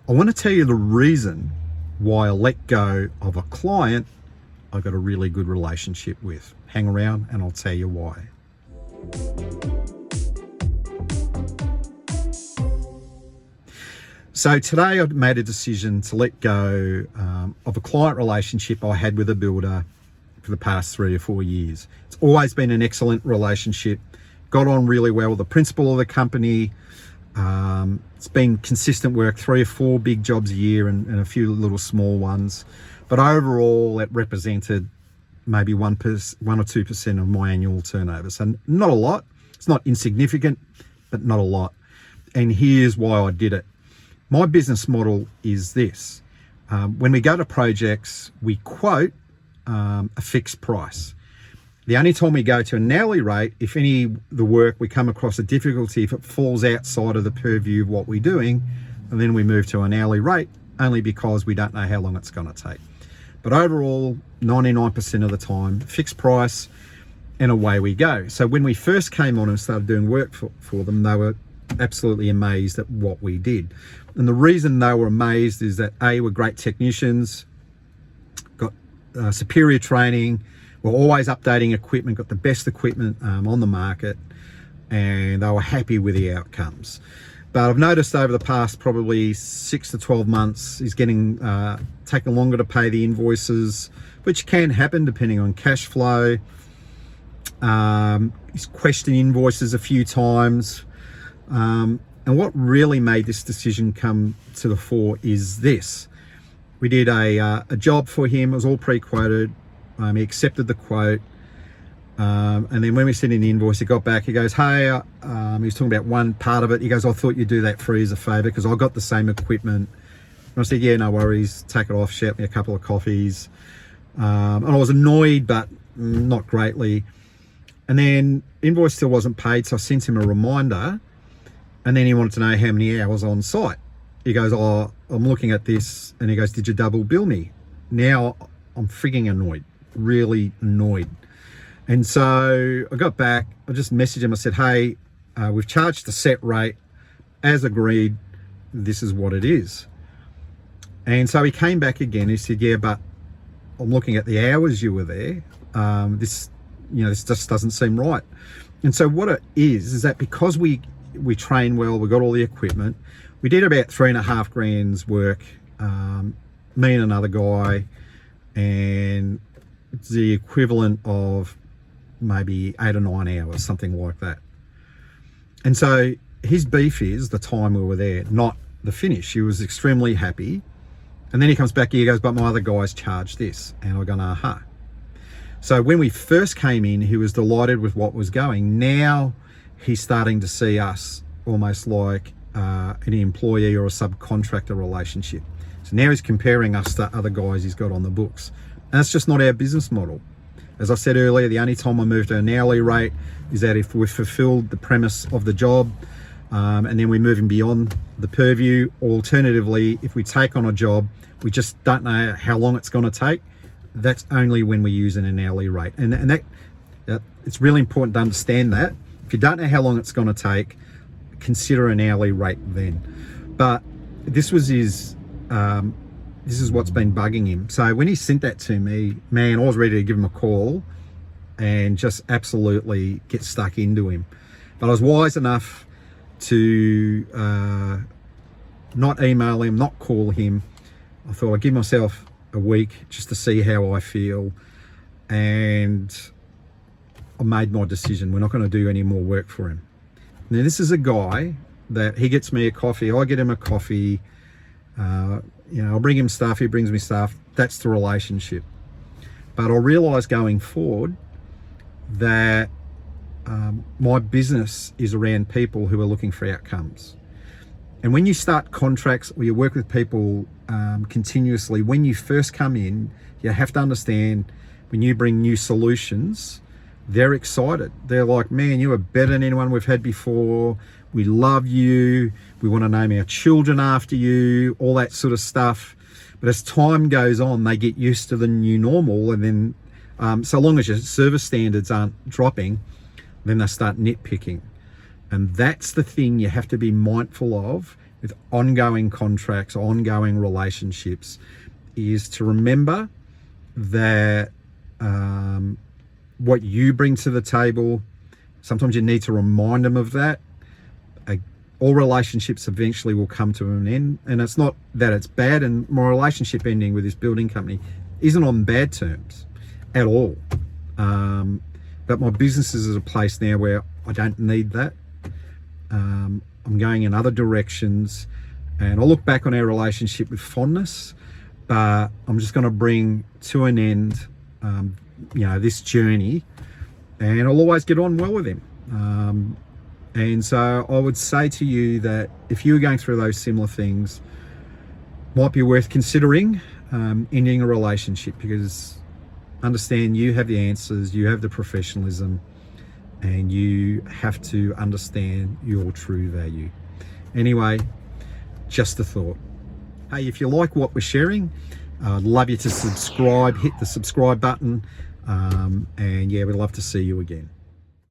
I want to tell you the reason why I let go of a client I got a really good relationship with. Hang around and I'll tell you why. So today I've made a decision to let go of a client relationship I had with a builder for the past 3 or 4 years. It's always been an excellent relationship, got on really well with the principal of the company. It's been consistent work, 3 or 4 big jobs a year and a few little small ones. But overall, it represented maybe 1 or 2% of my annual turnover. So not a lot. It's not insignificant, but not a lot. And here's why I did it. My business model is this. When we go to projects, we quote a fixed price. The only time we go to an hourly rate, if the work we come across a difficulty, if it falls outside of the purview of what we're doing, and then we move to an hourly rate, only because we don't know how long it's going to take. But overall, 99% of the time, fixed price, and away we go. So when we first came on and started doing work for them, they were absolutely amazed at what we did. And the reason they were amazed is that A, we're great technicians, got superior training, we're always updating equipment, got the best equipment on the market, and they were happy with the outcomes. But I've noticed over the past probably 6 to 12 months, he's getting taken longer to pay the invoices, which can happen depending on cash flow. He's questioned invoices a few times. And what really made this decision come to the fore is this. We did a job for him. It was all pre-quoted. He accepted the quote. And then when we sent in the invoice, he got back. He goes, hey, he was talking about one part of it. He goes, I thought you'd do that free as a favor because I got the same equipment. And I said, yeah, no worries. Take it off. Shout me a couple of coffees. And I was annoyed, but not greatly. And then invoice still wasn't paid. So I sent him a reminder. And then he wanted to know how many hours on site. He goes, oh, I'm looking at this. And he goes, did you double bill me? Now I'm frigging annoyed, really annoyed. And so I got back, I just messaged him. I said, hey, we've charged the set rate as agreed. This is what it is. And so he came back again. He said, yeah, but I'm looking at the hours you were there. This just doesn't seem right. And so what it is that because we train well, we got all the equipment, we did about 3.5 grand's work, me and another guy, and it's the equivalent of maybe 8 or 9 hours, something like that. And so his beef is the time we were there, not the finish. He was extremely happy. And then he comes back here, he goes, but my other guys charged this. And I go, aha. So when we first came in, he was delighted with what was going. Now he's starting to see us almost like an employee or a subcontractor relationship. So now he's comparing us to other guys he's got on the books. And that's just not our business model. As I said earlier, the only time I move to an hourly rate is that if we've fulfilled the premise of the job, and then we're moving beyond the purview. Alternatively, if we take on a job, we just don't know how long it's going to take. That's only when we're using an hourly rate. And that it's really important to understand that. If you don't know how long it's going to take, consider an hourly rate then. But this was his... this is what's been bugging him. So when he sent that to me, man, I was ready to give him a call and just absolutely get stuck into him. But I was wise enough to not email him, not call him. I thought I'd give myself a week just to see how I feel. And I made my decision. We're not going to do any more work for him. Now, this is a guy that he gets me a coffee. I get him a coffee. I'll bring him stuff, he brings me stuff. That's the relationship. But I realised going forward that my business is around people who are looking for outcomes. And when you start contracts or you work with people continuously, when you first come in, you have to understand when you bring new solutions, they're excited. They're like, man, you are better than anyone we've had before. We love you. We want to name our children after you, all that sort of stuff. But as time goes on, they get used to the new normal. And then so long as your service standards aren't dropping, then they start nitpicking. And that's the thing you have to be mindful of with ongoing contracts, ongoing relationships, is to remember that what you bring to the table, sometimes you need to remind them of that. All relationships eventually will come to an end, and it's not that it's bad, and my relationship ending with this building company isn't on bad terms at all. But my business is at a place now where I don't need that. I'm going in other directions, and I'll look back on our relationship with fondness, but I'm just going to bring to an end, this journey, and I'll always get on well with him. And so I would say to you that if you were going through those similar things, might be worth considering ending a relationship, because understand you have the answers, you have the professionalism, and you have to understand your true value. Anyway, just a thought. Hey, if you like what we're sharing, I'd love you to subscribe, hit the subscribe button, and yeah, we'd love to see you again.